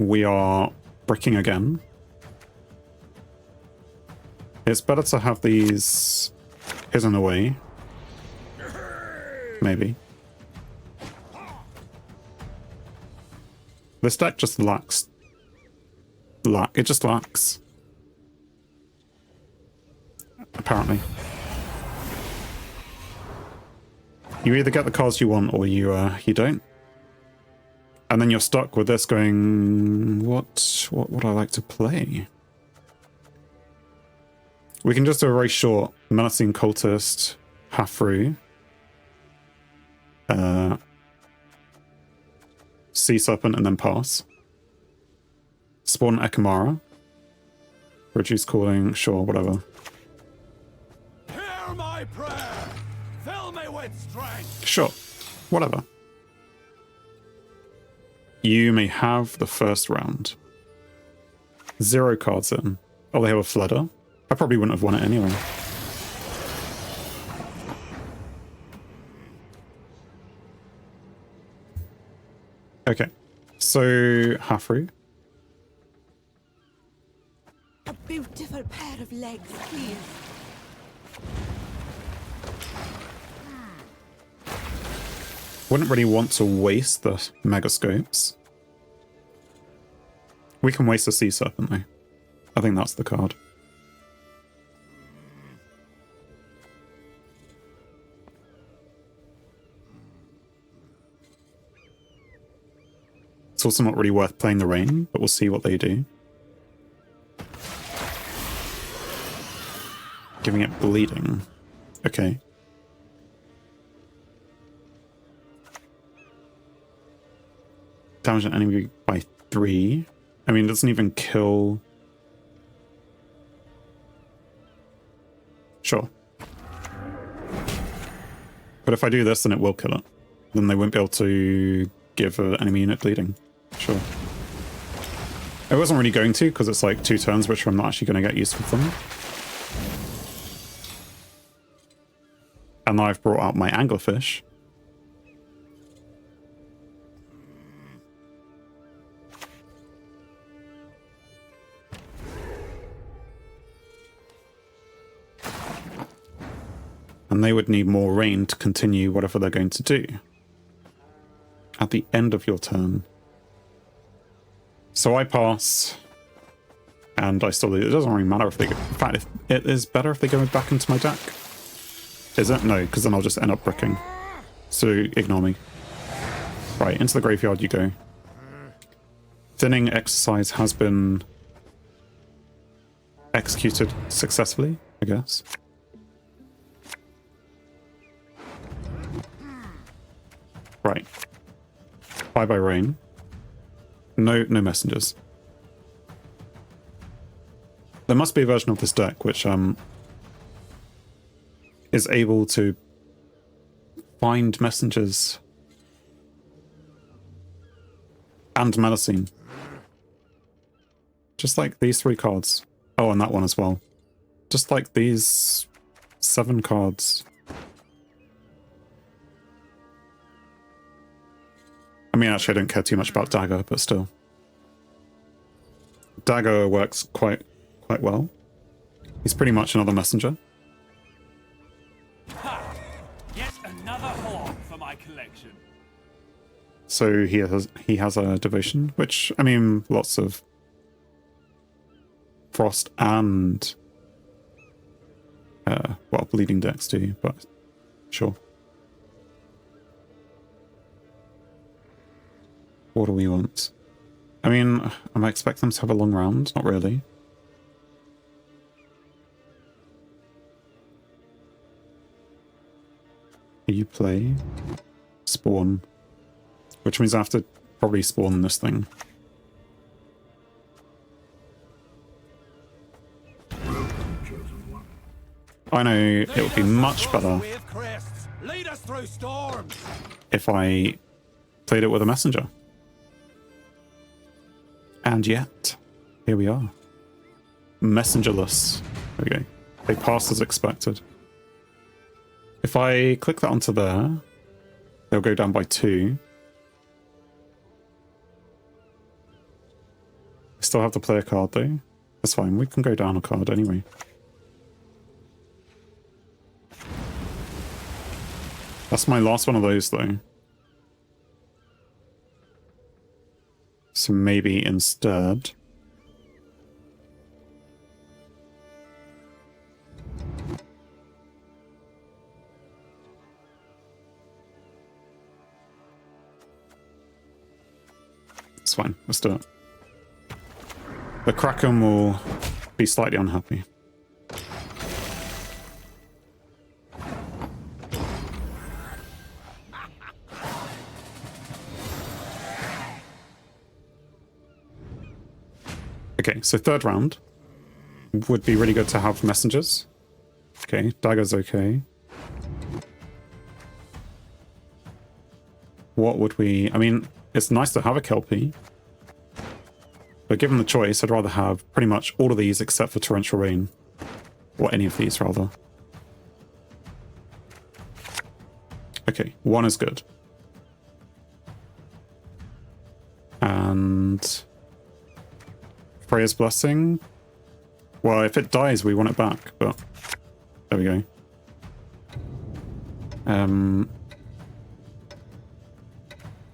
we are bricking again. It's better to have these hidden away. Maybe. This deck just lacks... It just lacks. Apparently. You either get the cards you want or you don't. And then you're stuck with this going, what would I like to play? We can just do a very short Menacing Cultist, Hafru, Sea Serpent, and then pass. Spawn Ekamara. Reduce calling, sure, whatever. Hear my prayer. Fill me with strength. Sure, whatever. You may have the first round. 0 cards in. Oh, they have a Flooder? I probably wouldn't have won it anyway. Okay, so Hafru. A beautiful pair of legs, please. Wouldn't really want to waste the Megascopes. We can waste a Sea Serpent though. I think that's the card. It's also not really worth playing the Rain, but we'll see what they do. Giving it bleeding. Okay. Damage an enemy by 3. I mean, it doesn't even kill... Sure. But if I do this, then it will kill it. Then they won't be able to give an enemy unit bleeding. Sure. I wasn't really going to, because it's like 2 turns, which I'm not actually going to get used with them. And now I've brought out my Anglerfish. And they would need more rain to continue whatever they're going to do at the end of your turn. So I pass, and I still... It doesn't really matter if they... In fact, it is better if they go back into my deck. Is it? No, because then I'll just end up bricking. So ignore me. Right, into the graveyard you go. Thinning exercise has been executed successfully, I guess. Right. Bye-bye rain. No messengers. There must be a version of this deck which is able to find messengers and menacing. Just like these 3 cards. Oh, and that one as well. Just like these 7 cards. I mean, actually, I don't care too much about Dagger, but still. Dagger works quite well. He's pretty much another messenger. Ha! Yet another horn for my collection. So he has a devotion, which, I mean, lots of frost and well, bleeding decks do, but sure. What do we want? I mean, am I expecting them to have a long round? Not really. You play spawn, which means I have to probably spawn this thing. I know it would be much better if I played it with a messenger. And yet, here we are. Messengerless. There we go. They passed as expected. If I click that onto there, they'll go down by 2. still have to play a card though. That's fine, we can go down a card anyway. That's my last one of those though. So maybe instead... It's fine, let's do it. The Kraken will be slightly unhappy. Okay, so third round would be really good to have messengers. Okay, dagger's okay. What would we... I mean, it's nice to have a Kelpie. But given the choice, I'd rather have pretty much all of these except for Torrential Rain. Or any of these, rather. Okay, one is good. And... Freya's Blessing. Well, if it dies, we want it back, but... There we go.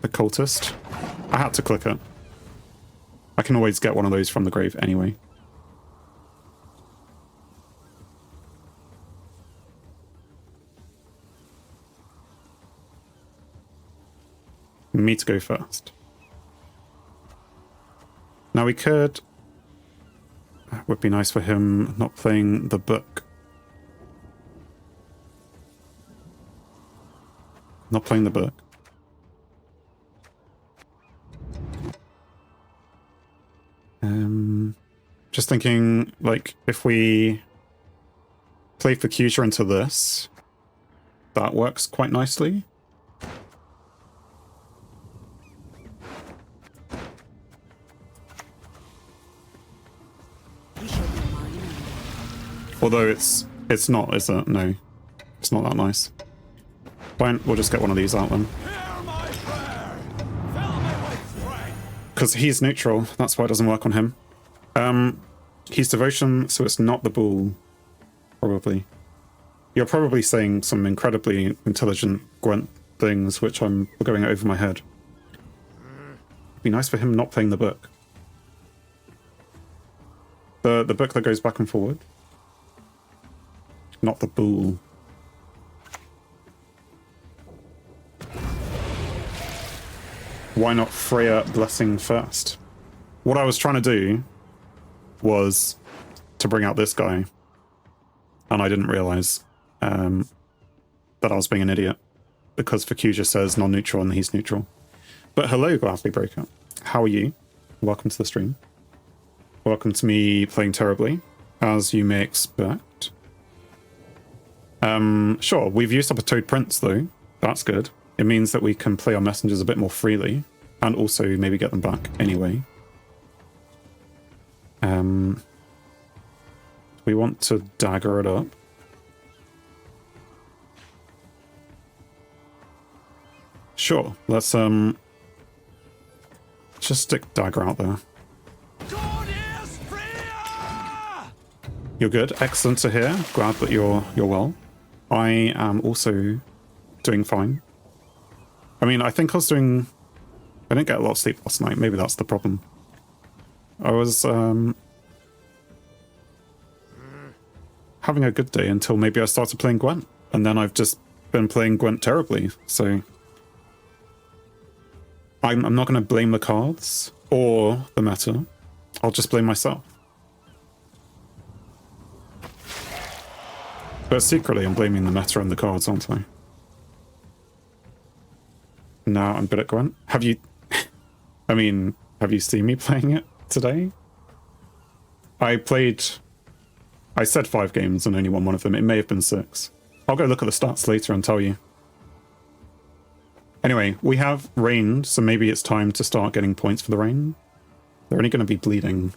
The Cultist. I had to click it. I can always get one of those from the grave anyway. Me to go first. Now we could... It would be nice for him not playing the book. Not playing the book. Just thinking, like, if we play Fuchsia into this, that works quite nicely. Although it's not, is it? No. It's not that nice. Fine, we'll just get one of these out then. Because he's neutral, that's why it doesn't work on him. He's devotion, so it's not the bull. Probably. You're probably saying some incredibly intelligent Gwent things, which I'm going over my head. It'd be nice for him not playing the book. The book that goes back and forward. Not the bull. Why not Freya Blessing first? What I was trying to do was to bring out this guy. And I didn't realize that I was being an idiot. Because Fuchsia says non-neutral and he's neutral. But hello, Gladly Breaker. How are you? Welcome to the stream. Welcome to me playing terribly, as you may expect. Sure, we've used up a Toad Prince though. That's good. It means that we can play our messengers a bit more freely, and also maybe get them back anyway. We want to dagger it up. Sure, let's just stick dagger out there. You're good. Excellent to hear. Glad that you're well. I am also doing fine. I mean, I think I didn't get a lot of sleep last night. Maybe that's the problem. I was having a good day until maybe I started playing Gwent. And then I've just been playing Gwent terribly. So I'm not going to blame the cards or the meta. I'll just blame myself. But secretly, I'm blaming the meta and the cards, aren't I? Now I'm good at Gwent. Have you... I mean, have you seen me playing it today? I said 5 games and only won one of them. It may have been 6. I'll go look at the stats later and tell you. Anyway, we have rained, so maybe it's time to start getting points for the rain. They're only going to be bleeding.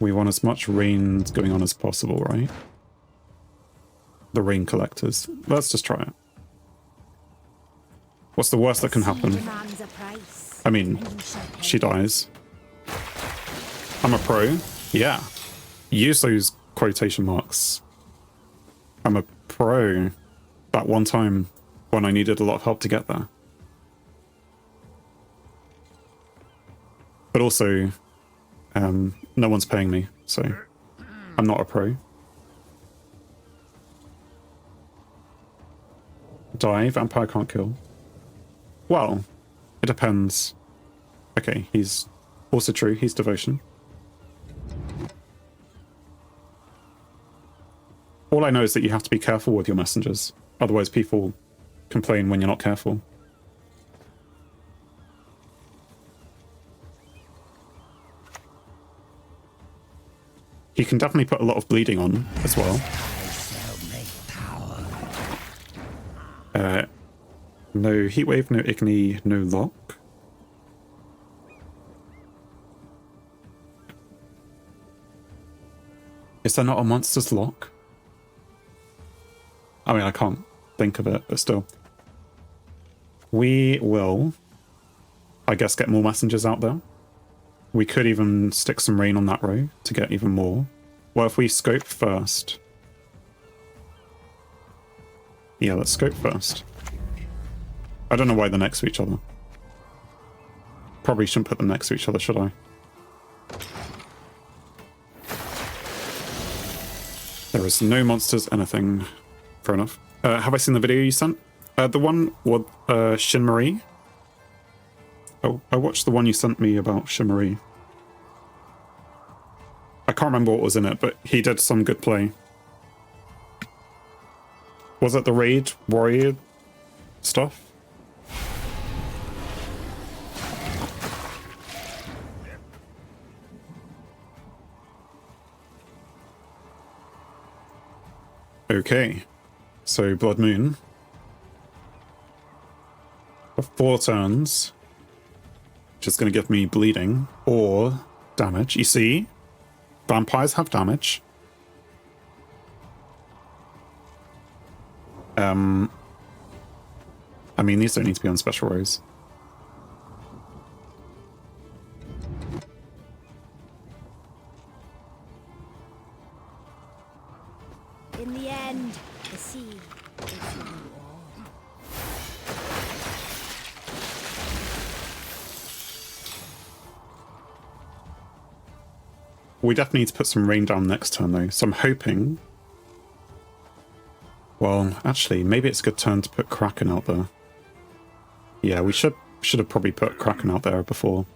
We want as much rain going on as possible, right? The rain collectors. Let's just try it. What's the worst that can happen? Demands a price, I mean, and you shall pay. she dies. I'm a pro. Yeah. Use those quotation marks. I'm a pro. That one time when I needed a lot of help to get there. But also, no one's paying me, so I'm not a pro. Die, vampire can't kill. Well, it depends. Okay, he's also true, he's devotion. All I know is that you have to be careful with your messengers, otherwise people complain when you're not careful. You can definitely put a lot of bleeding on as well. No heatwave, no igni, no lock. Is there not a monster's lock? I mean, I can't think of it, but still. We will, I guess, get more messengers out there. We could even stick some rain on that row to get even more. Well, if we scope first. Yeah, let's scope first. I don't know why they're next to each other. Probably shouldn't put them next to each other, should I? There is no monsters, anything. Fair enough. Have I seen the video you sent? The one with Shin Marie? Oh, I watched the one you sent me about Shin Marie. I can't remember what was in it, but he did some good play. Was it the Raid Warrior stuff? Okay, so Blood Moon. For 4 turns, which is going to give me bleeding or damage. You see, vampires have damage. I mean, these don't need to be on special rows. In the end, the sea is you all. We definitely need to put some rain down next turn, though. So I'm hoping... Well, actually, maybe it's a good turn to put Kraken out there. Yeah, we should have probably put Kraken out there before.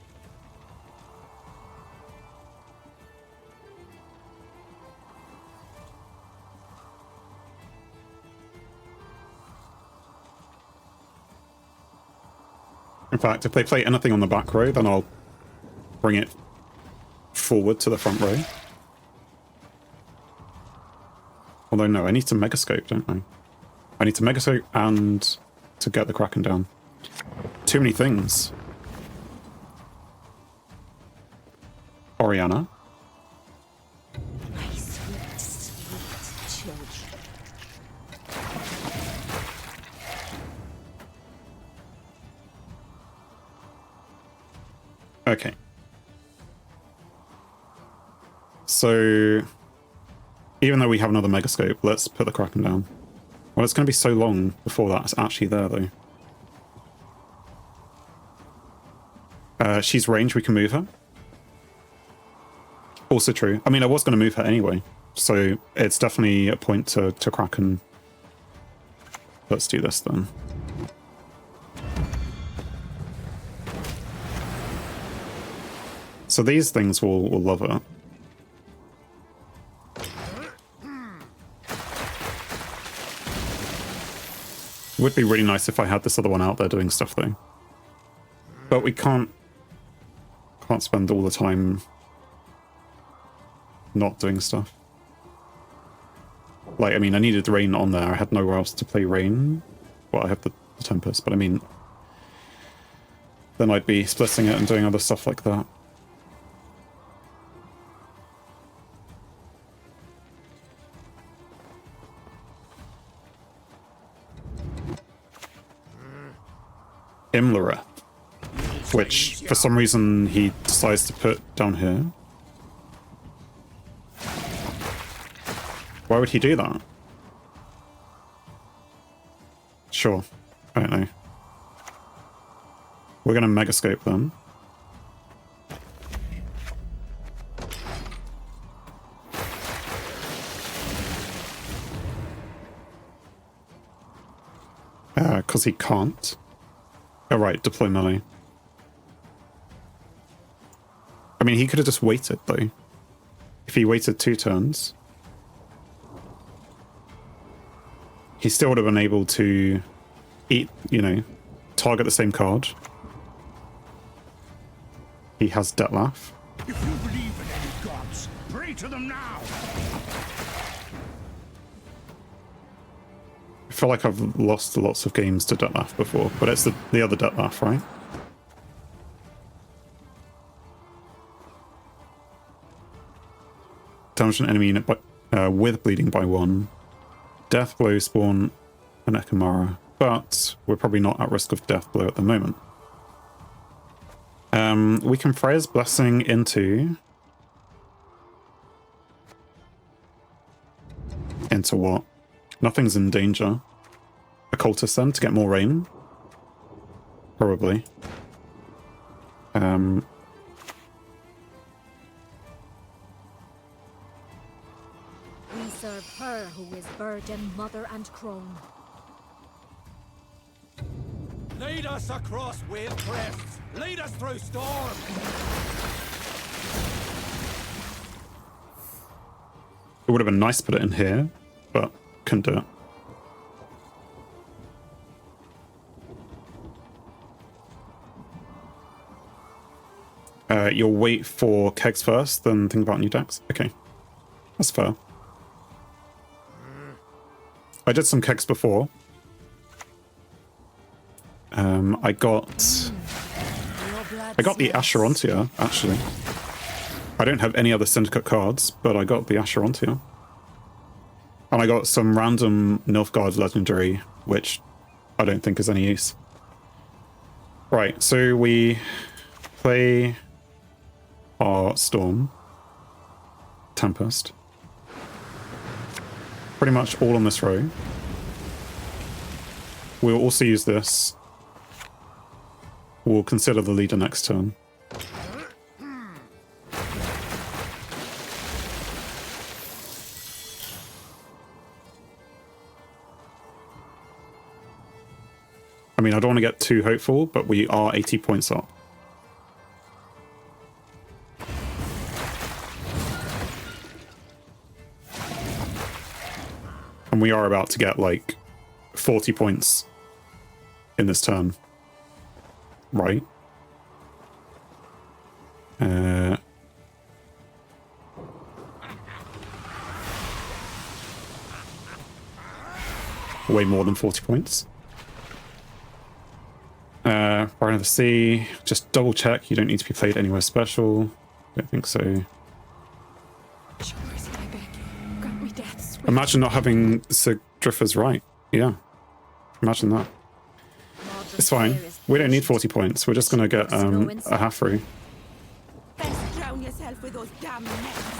In fact, if they play anything on the back row, then I'll bring it forward to the front row. Although, no, I need to Megascope, don't I? I need to Megascope and to get the Kraken down. Too many things. Oriana. My sweet, sweet children. Okay. So, even though we have another Megascope, let's put the Kraken down. Well, it's going to be so long before that's actually there, though. She's ranged, we can move her. Also true. I mean, I was going to move her anyway, so it's definitely a point to Kraken. Let's do this then. So these things will love it. Would be really nice if I had this other one out there doing stuff though. But we can't spend all the time not doing stuff. Like, I mean, I needed rain on there. I had nowhere else to play rain. Well, I have the Tempest, but I mean, then I'd be splitting it and doing other stuff like that. Imlerith, which for some reason he decides to put down here. Why would he do that? Sure, I don't know. We're gonna Megascope then. Because he can't. Oh right, deploy melee. I mean, he could have just waited though. If he waited 2 turns, he still would have been able to eat, you know, target the same card. He has Detlef. If you believe in any gods, pray to them now. I feel like I've lost lots of games to Detlef before, but it's the other Detlef, right? Damage an enemy unit by, with bleeding by 1. Death blow spawn an Ekamara, but we're probably not at risk of death blow at the moment. We can Freya's Blessing into what? Nothing's in danger. Occultist then to get more rain? Probably. We serve her who is virgin, mother, and crone. Lead us across wave crests. Lead us through storm. It would have been nice to put it in here, but couldn't do it. You'll wait for kegs first, then think about new decks? Okay. That's fair. I did some kegs before. I got the Asherontia, actually. I don't have any other Syndicate cards, but I got the Asherontia. And I got some random Nilfgaard Legendary, which I don't think is any use. Right, so we play our Storm. Tempest. Pretty much all on this row. We'll also use this. We'll consider the leader next turn. I mean, I don't want to get too hopeful, but we are 80 points up. And we are about to get like 40 points in this turn. Right? Way more than 40 points. Fire of the Sea. Just double check. You don't need to be played anywhere special. Don't think so. Show mercy, I beg you. Grant me death, swift. Imagine not having Sigdrifa's right. Yeah. Imagine that. It's fine. We don't need 40 points. We're just going to get a half free. Best drown yourself with those damn nets.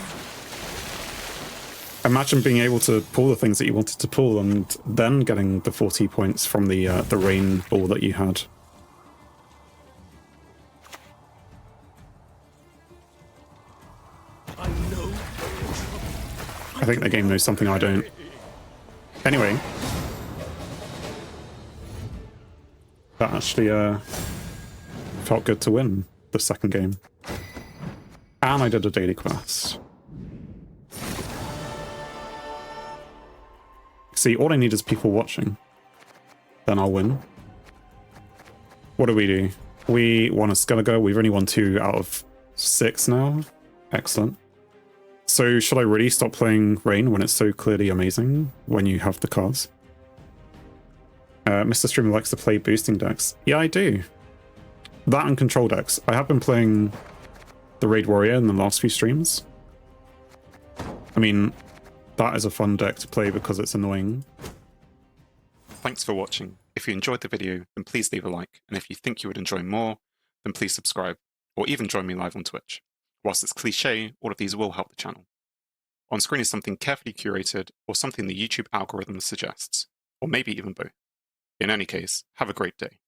Imagine being able to pull the things that you wanted to pull and then getting the 40 points from the rain ball that you had. I think the game knows something I don't. Anyway. That actually felt good to win the second game. And I did a daily quest. See, all I need is people watching. Then I'll win. What do? We won a Skellige. We've only won 2 out of 6 now. Excellent. So should I really stop playing Rain when it's so clearly amazing when you have the cards? Mr. Streamer likes to play boosting decks. Yeah, I do. That and control decks. I have been playing the Raid Warrior in the last few streams. I mean, that is a fun deck to play because it's annoying. Thanks for watching. If you enjoyed the video, then please leave a like, and if you think you would enjoy more, then please subscribe, or even join me live on Twitch. Whilst it's cliche, all of these will help the channel. On screen is something carefully curated, or something the YouTube algorithm suggests, or maybe even both. In any case, have a great day.